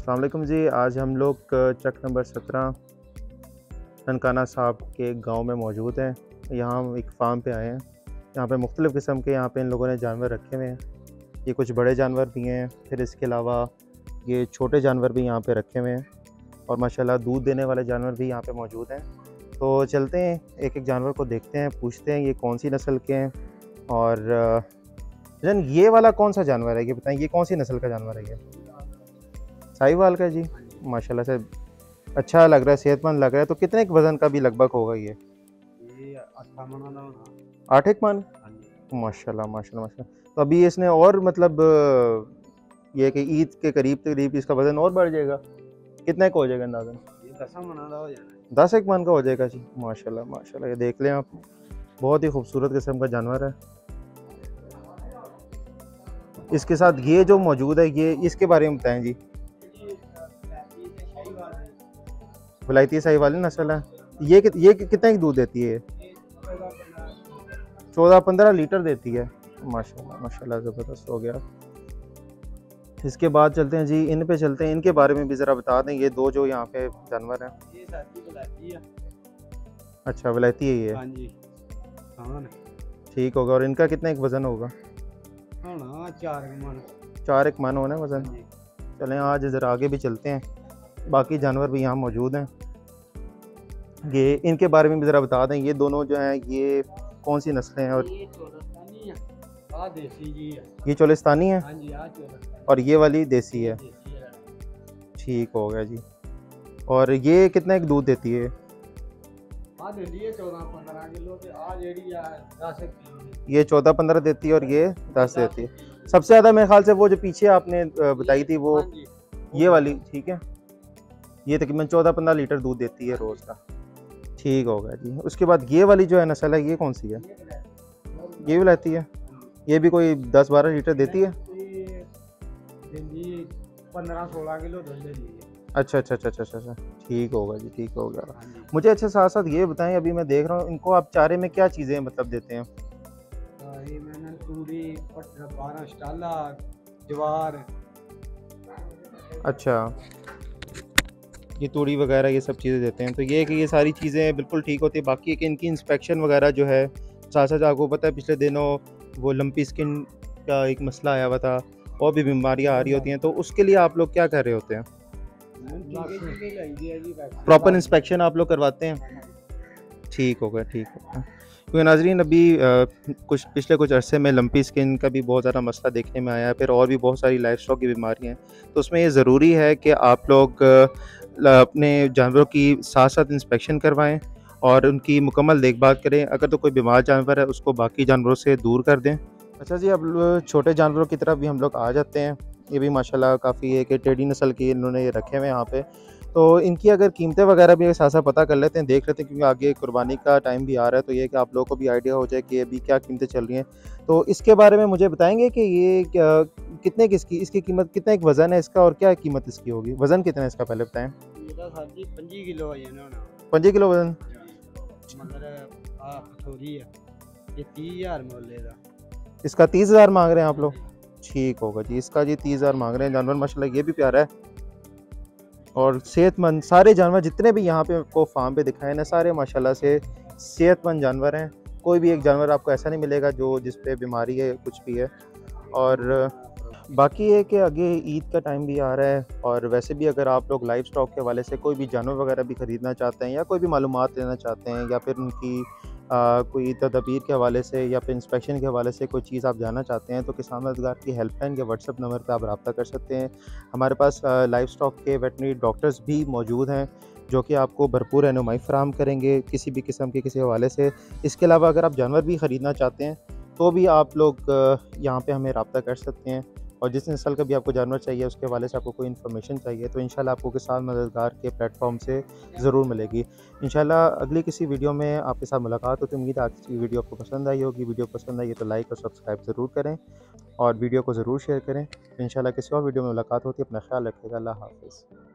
अस्सलाम वालेकुम जी। आज हम लोग चक नंबर 17 ननकाना साहब के गांव में मौजूद हैं। यहाँ हम एक फ़ार्म पे आए हैं। यहाँ पे मुख्तलिफ़ किस्म के इन लोगों ने जानवर रखे हुए हैं। ये कुछ बड़े जानवर भी हैं, फिर इसके अलावा ये छोटे जानवर भी यहाँ पे रखे हुए हैं और माशाल्लाह दूध देने वाले जानवर भी यहाँ पे मौजूद हैं। तो चलते हैं, एक एक जानवर को देखते हैं, पूछते हैं ये कौन सी नस्ल के हैं। और जन ये वाला कौन सा जानवर है, ये बताएं, ये कौन सी नस्ल का जानवर है? ये साहिवाल का जी। माशाल्लाह से अच्छा लग रहा है, सेहतमंद लग रहा है। तो कितने वज़न का भी लगभग होगा ये? 8 एक मन। माशाल्लाह माशाल्लाह माशाल्लाह। तो अभी इसने और मतलब ये कि ईद के करीब इसका वज़न और बढ़ जाएगा। कितने का हो जाएगा अंदाज़न? 10 एक मन का हो जाएगा जी। माशाल्लाह माशाल्लाह। ये देख लें आप, बहुत ही खूबसूरत किस्म का जानवर है। इसके साथ ये जो मौजूद है, ये इसके बारे में बताएं जी। वलायती साहिवाल नस्ल है। ये कितने की दूध देती है? 14-15 लीटर देती है। माशाल्लाह माशाल्लाह, ज़बरदस्त हो गया। इसके बाद चलते हैं जी, इन पे चलते हैं, इनके बारे में भी ज़रा बता दें। ये दो जो यहाँ पे जानवर हैं, अच्छा वलायती है ये? हाँ जी, ठीक होगा। और इनका कितना एक वज़न होगा? 4 एक मन होना वज़न। चलें आज ज़रा आगे भी चलते हैं, बाकी जानवर भी यहाँ मौजूद हैं। ये इनके बारे में भी ज़रा बता दें। ये दोनों जो हैं ये कौन सी नस्लें हैं? और ये चोलिस्तानी है और ये वाली देसी है। ठीक हो गया जी। और ये कितना एक दूध देती है? ये 14-15 देती है और ये 10 देती है। सबसे ज़्यादा मेरे ख्याल से वो जो पीछे आपने बताई थी वो ये वाली, ठीक है। ये तकरीबन 14-15 लीटर दूध देती है रोज़ का। ठीक हो गया जी। उसके बाद ये वाली जो है नस्ल है, ये कौन सी है? ये भी लाती है। ये भी कोई 10-12 लीटर देती है। 15-16 किलो। अच्छा अच्छा अच्छा अच्छा अच्छा, ठीक होगा जी, ठीक हो गया। मुझे अच्छा साथ साथ ये बताएं, अभी मैं देख रहा हूँ इनको आप चारे में क्या चीज़ें मतलब देते हैं? तूरी, ज्वार। अच्छा, ये तूड़ी वगैरह ये सब चीज़ें देते हैं। तो ये कि ये सारी चीज़ें बिल्कुल ठीक होती है। बाकी कि इनकी इंस्पेक्शन वगैरह जो है, साथ साथ आपको पता है पिछले दिनों वो लंपी स्किन का एक मसला आया हुआ था, और भी बीमारियां आ रही होती हैं, तो उसके लिए आप लोग क्या कर रहे होते हैं? प्रॉपर इंस्पेक्शन आप लोग करवाते हैं? ठीक हो गया, ठीक हो गया। क्योंकि नाज़रीन अभी पिछले कुछ अरसे में लंपी स्किन का भी बहुत ज़्यादा मसला देखने में आया है, फिर और भी बहुत सारी लाइफ स्टॉक की बीमारियाँ हैं। तो उसमें ये ज़रूरी है कि आप लोग अपने जानवरों की साथ साथ इंस्पेक्शन करवाएं और उनकी मुकम्मल देखभाल करें। अगर तो कोई बीमार जानवर है उसको बाकी जानवरों से दूर कर दें। अच्छा जी, अब छोटे जानवरों की तरफ भी हम लोग आ जाते हैं। ये भी माशाल्लाह काफ़ी एक टेडी नस्ल की इन्होंने ये रखे हुए हैं यहाँ पे। तो इनकी अगर कीमतें वगैरह भी साथ साथ पता कर लेते हैं, देख लेते हैं, क्योंकि आगे कुर्बानी का टाइम भी आ रहा है। तो ये कि आप लोगों को भी आइडिया हो जाए कि अभी क्या कीमतें चल रही हैं। तो इसके बारे में मुझे बताएंगे कि ये कितने की इसकी कीमत, कितना एक वज़न है इसका और क्या कीमत इसकी होगी? वज़न कितना है इसका पहले बताएं। 25 किलो है। 5 किलो वज़न। ये 30,000 मोलेगा। इसका 30,000 मांग रहे हैं आप लोग? ठीक होगा जी, इसका जी 30,000 मांग रहे हैं। जानवर माशाल्लाह ये भी प्यारा है और सेहतमंद। सारे जानवर जितने भी यहाँ पे आपको फार्म पे दिखाए ना, सारे माशाल्लाह से सेहतमंद जानवर हैं। कोई भी एक जानवर आपको ऐसा नहीं मिलेगा जो जिस पे बीमारी है, कुछ भी है। और बाकी है कि आगे ईद का टाइम भी आ रहा है, और वैसे भी अगर आप लोग लाइव स्टॉक के हवाले से कोई भी जानवर वगैरह भी ख़रीदना चाहते हैं या कोई भी मालूमात लेना चाहते हैं, या फिर उनकी कोई तदबीर के हवाले से या फिर इंस्पेक्शन के हवाले से कोई चीज़ आप जानना चाहते हैं, तो किसान मददगार की हेल्पलाइन के व्हाट्सएप नंबर पर आप रब्ता कर सकते हैं। हमारे पास लाइव स्टॉक के वेटनरी डॉक्टर्स भी मौजूद हैं जो कि आपको भरपूर रहनुमाई फराहम करेंगे किसी भी किस्म के किसी हवाले से। इसके अलावा अगर आप जानवर भी ख़रीदना चाहते हैं तो भी आप लोग यहाँ पे हमें रब्ता कर सकते हैं। और जिस नस्ल का भी आपको जानवर चाहिए, उसके हवाले से आपको कोई इन्फॉर्मेशन चाहिए, तो इंशाल्लाह आपको किसान मददगार के प्लेटफॉर्म से ज़रूर मिलेगी। इंशाल्लाह अगली किसी वीडियो में आपके साथ मुलाकात होती है। उम्मीद है आज की वीडियो आपको पसंद आई होगी। वीडियो पसंद आई है तो लाइक और सब्सक्राइब ज़रूर करें और वीडियो को ज़रूर शेयर करें। इंशाल्लाह किसी और वीडियो में मुलाकात होती है। अपना ख्याल रखिएगा। अल्लाह हाफ़िज़।